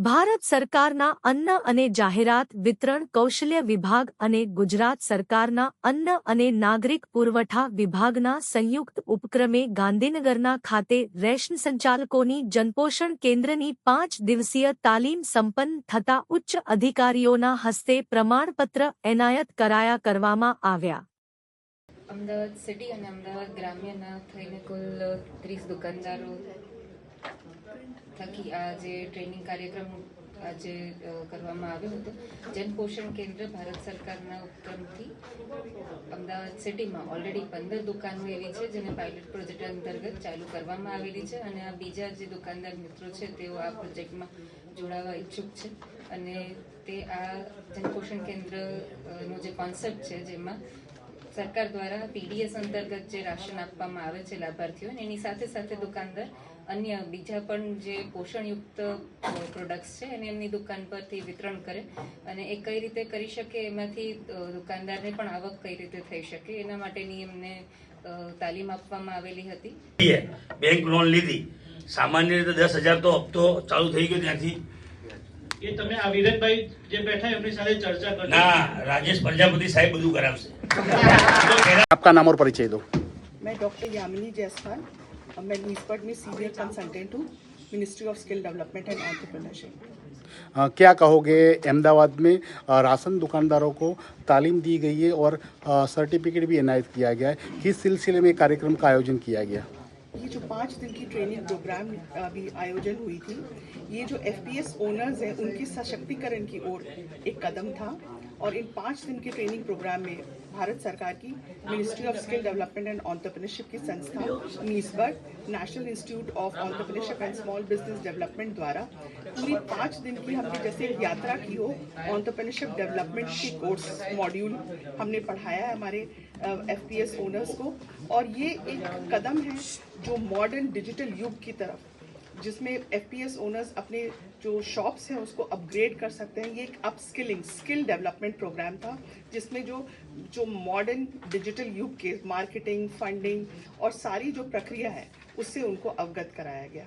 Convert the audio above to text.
ભારત સરકારના અન્ન અને જાહેરાત વિતરણ કૌશલ્ય વિભાગ અને ગુજરાત સરકારના અન્ન અને નાગરિક પુરવઠા વિભાગના સંયુક્ત ઉપક્રમે ગાંધીનગરના ખાતે રેશન સંચાલકોની જનપોષણ કેન્દ્રની 5 દિવસીય તાલીમ સંપન્ન થતા ઉચ્ચ અધિકારીઓના હસ્તે પ્રમાણપત્ર એનાયત કરવામાં આવ્યા. અમદાવાદ સિટી અને અમદાવાદ ગ્રામ્યના થઈને કુલ 30 દુકાનદારો થકી આ જે ટ્રેનિંગ કાર્યક્રમ આજે કરવામાં આવ્યો હતો. જનપોષણ કેન્દ્ર ભારત સરકારના ઉપક્રમથી અમદાવાદ સિટીમાં ઓલરેડી 15 દુકાનો એવી છે જેને પાયલટ પ્રોજેક્ટ અંતર્ગત ચાલુ કરવામાં આવેલી છે અને આ બીજા જે દુકાનદાર મિત્રો છે તેઓ આ પ્રોજેક્ટમાં જોડાવા ઈચ્છુક છે અને તે આ જનપોષણ કેન્દ્રનો જે કોન્સેપ્ટ છે જેમાં સરકાર દ્વારા પીડીએસ અંતર્ગત જે રાશન આપવામાં આવે છે લાભાર્થીઓને એની સાથે સાથે દુકાનદાર અન્ય બીજા પણ જે પોષણયુક્ત પ્રોડક્ટ્સ છે અને એમની દુકાન પરથી વિતરણ કરે અને એ કઈ રીતે કરી શકે એમાંથી દુકાનદારને પણ આવક કઈ રીતે થઈ શકે એના માટેની એમને તાલીમ આપવામાં આવેલી હતી. બેંક લોન લીધી, સામાન્ય રીતે 10,000 તો હપ્તો ચાલુ થઈ ગયો ત્યાંથી. એ તમે આ વિરેનભાઈ જે બેઠા એમની સાથે ચર્ચા કરી? ના, રાજેશ પ્રજાપતિ સાહેબ બધું કરાવશે. आपका नाम और परिचय दो. मैं डॉक्टर यामिनी जायसवाल, मैं निस्बत में सीनियर कंसल्टेंट हूँ, ministry of skill development and entrepreneurship. क्या कहोगे, अहमदाबाद में राशन दुकानदारों को तालीम दी गई है और सर्टिफिकेट भी इनायत किया गया है, किस सिलसिले में कार्यक्रम का आयोजन किया गया? ये जो 5 दिन की ट्रेनिंग प्रोग्राम अभी आयोजन हुई थी, ये जो एफपीएस ओनर्स हैं उनके सशक्तिकरण की ओर एक कदम था और इन 5 दिन के ट्रेनिंग प्रोग्राम में भारत सरकार की ministry of skill development and entrepreneurship की संस्था निस्बत, national institute of entrepreneurship and small business development द्वारा पूरी 5 दिन की हमने जैसे यात्रा की हो एंटरप्रेन्योरशिप डेवलपमेंट के कोर्स मॉड्यूल हमने पढ़ाया है हमारे एफपीएस ओनर्स को और ये एक कदम है जो मॉडर्न डिजिटल युग की तरफ, जिसमें एफपीएस ओनर्स अपने जो शॉप्स हैं उसको अपग्रेड कर सकते हैं. ये एक अपस्किलिंग स्किल डेवलपमेंट प्रोग्राम था जिसमें जो मॉडर्न डिजिटल युग के मार्केटिंग, फंडिंग और सारी जो प्रक्रिया है उससे उनको अवगत कराया गया.